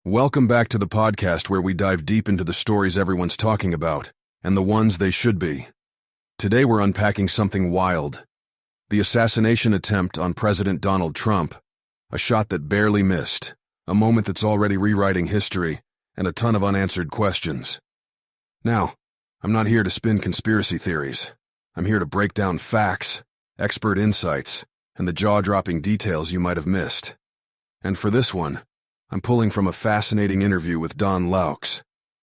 Welcome back to the podcast where we dive deep into the stories everyone's talking about, and the ones they should be. Today we're unpacking something wild. The assassination attempt on President Donald Trump. A shot that barely missed, a moment that's already rewriting history, and a ton of unanswered questions. Now, I'm not here to spin conspiracy theories. I'm here to break down facts, expert insights, and the jaw-dropping details you might have missed. And for this one, I'm pulling from a fascinating interview with Loucks,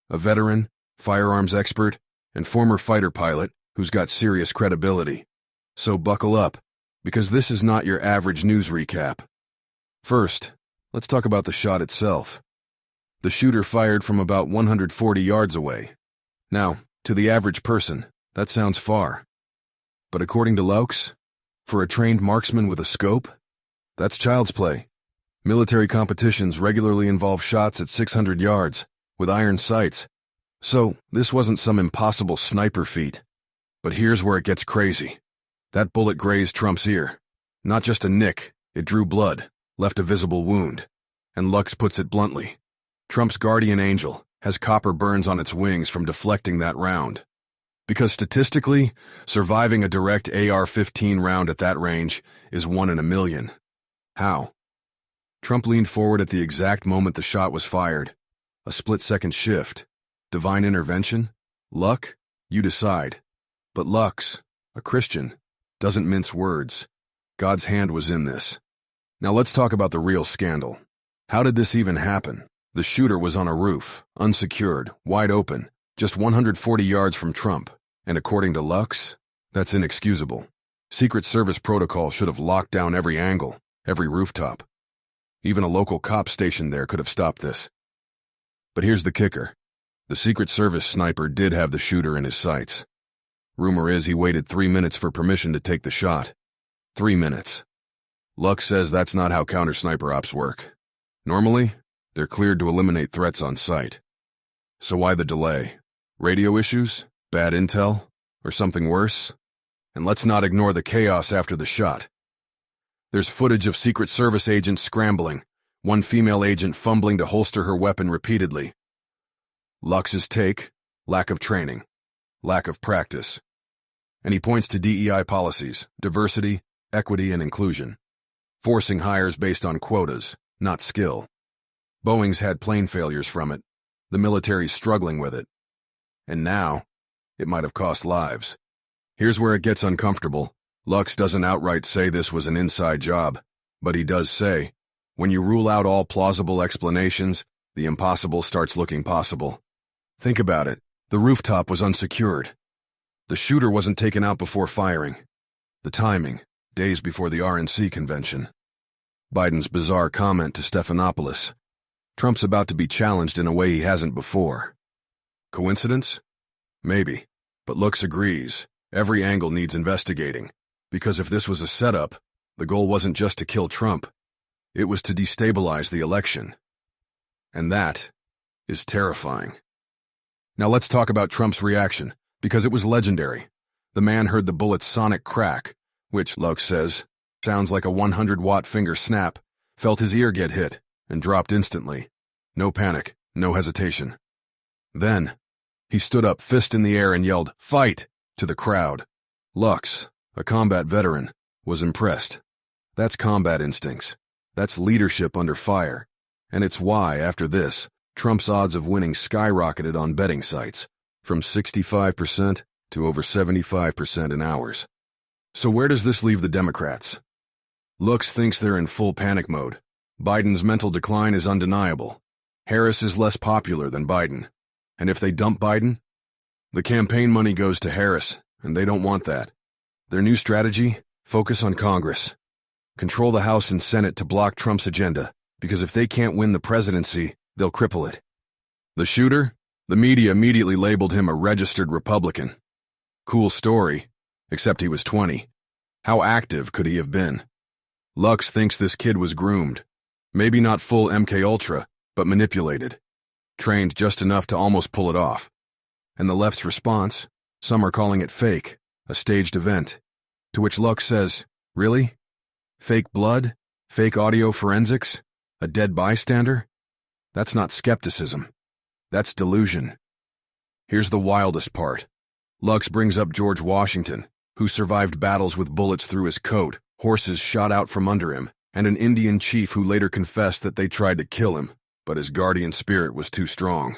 a veteran, firearms expert, and former fighter pilot who's got serious credibility. So buckle up, because this is not your average news recap. First, let's talk about the shot itself. The shooter fired from about 140 yards away. Now, to the average person, that sounds far. But according to Loucks, for a trained marksman with a scope, that's child's play. Military competitions regularly involve shots at 600 yards, with iron sights. So, this wasn't some impossible sniper feat. But here's where it gets crazy. That bullet grazed Trump's ear. Not just a nick, it drew blood, left a visible wound. And Loucks puts it bluntly. Trump's guardian angel has copper burns on its wings from deflecting that round. Because statistically, surviving a direct AR-15 round at that range is 1 in a million. How? Trump leaned forward at the exact moment the shot was fired. A split-second shift. Divine intervention? Luck? You decide. But Loucks, a Christian, doesn't mince words. God's hand was in this. Now let's talk about the real scandal. How did this even happen? The shooter was on a roof, unsecured, wide open, just 140 yards from Trump. And according to Loucks, that's inexcusable. Secret Service protocol should have locked down every angle, every rooftop. Even a local cop stationed there could have stopped this. But here's the kicker. The Secret Service sniper did have the shooter in his sights. Rumor is he waited 3 minutes for permission to take the shot. 3 minutes. Loucks says that's not how counter-sniper ops work. Normally, they're cleared to eliminate threats on sight. So why the delay? Radio issues? Bad intel? Or something worse? And let's not ignore the chaos after the shot. There's footage of Secret Service agents scrambling, one female agent fumbling to holster her weapon repeatedly. Loucks' take, lack of training, lack of practice. And he points to DEI policies, diversity, equity, and inclusion, forcing hires based on quotas, not skill. Boeing's had plane failures from it, the military's struggling with it. And now, it might have cost lives. Here's where it gets uncomfortable. Loucks doesn't outright say this was an inside job, but he does say, when you rule out all plausible explanations, the impossible starts looking possible. Think about it. The rooftop was unsecured. The shooter wasn't taken out before firing. The timing, days before the RNC convention. Biden's bizarre comment to Stephanopoulos. Trump's about to be challenged in a way he hasn't before. Coincidence? Maybe. But Loucks agrees. Every angle needs investigating. Because if this was a setup, the goal wasn't just to kill Trump. It was to destabilize the election. And that is terrifying. Now let's talk about Trump's reaction, because it was legendary. The man heard the bullet's sonic crack, which, Loucks says, sounds like a 100-watt finger snap, felt his ear get hit, and dropped instantly. No panic, no hesitation. Then, he stood up, fist in the air, and yelled, "Fight!" to the crowd. Loucks, a combat veteran, was impressed. That's combat instincts. That's leadership under fire. And it's why, after this, Trump's odds of winning skyrocketed on betting sites, from 65% to over 75% in hours. So where does this leave the Democrats? Loucks thinks they're in full panic mode. Biden's mental decline is undeniable. Harris is less popular than Biden. And if they dump Biden, the campaign money goes to Harris, and they don't want that. Their new strategy? Focus on Congress. Control the House and Senate to block Trump's agenda, because if they can't win the presidency, they'll cripple it. The shooter? The media immediately labeled him a registered Republican. Cool story, except he was 20. How active could he have been? Loucks thinks this kid was groomed. Maybe not full MKUltra, but manipulated. Trained just enough to almost pull it off. And the left's response? Some are calling it fake, a staged event. To which Loucks says, really? Fake blood? Fake audio forensics? A dead bystander? That's not skepticism. That's delusion. Here's the wildest part. Loucks brings up George Washington, who survived battles with bullets through his coat, horses shot out from under him, and an Indian chief who later confessed that they tried to kill him, but his guardian spirit was too strong.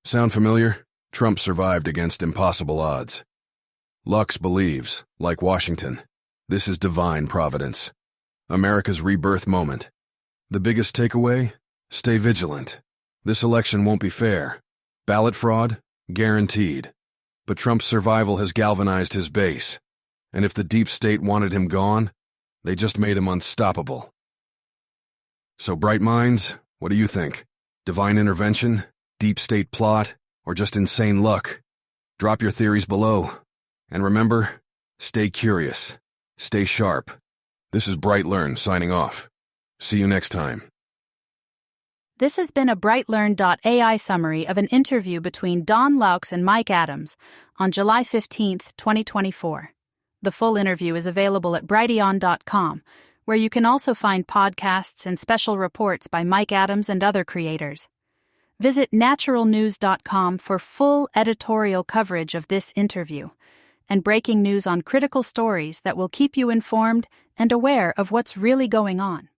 Sound familiar? Trump survived against impossible odds. Loucks believes, like Washington, this is divine providence. America's rebirth moment. The biggest takeaway? Stay vigilant. This election won't be fair. Ballot fraud? Guaranteed. But Trump's survival has galvanized his base. And if the deep state wanted him gone, they just made him unstoppable. So, bright minds, what do you think? Divine intervention? Deep state plot? Or just insane luck? Drop your theories below. And remember, stay curious. Stay sharp. This is BrightLearn signing off. See you next time. This has been a BrightLearn.ai summary of an interview between Don Loucks and Mike Adams on July 15, 2024. The full interview is available at brighteon.com, where you can also find podcasts and special reports by Mike Adams and other creators. Visit naturalnews.com for full editorial coverage of this interview and breaking news on critical stories that will keep you informed and aware of what's really going on.